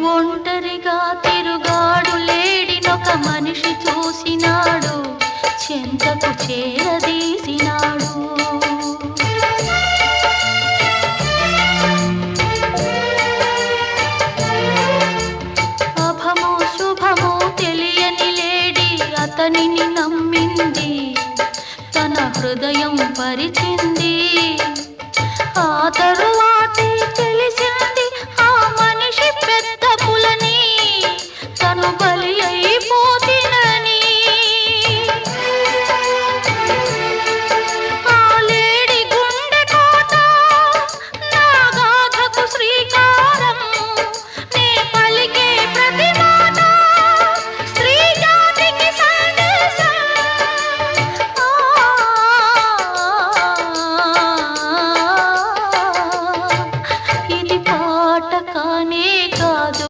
ఒంటరిగా తిరుగాడు లేడినొక మనిషి చూసినాడు, చెంతకు చేరదీసినాడు. అభము శుభము తెలియని లేడి అతనిని నమ్మింది, తన హృదయం పరిచింది.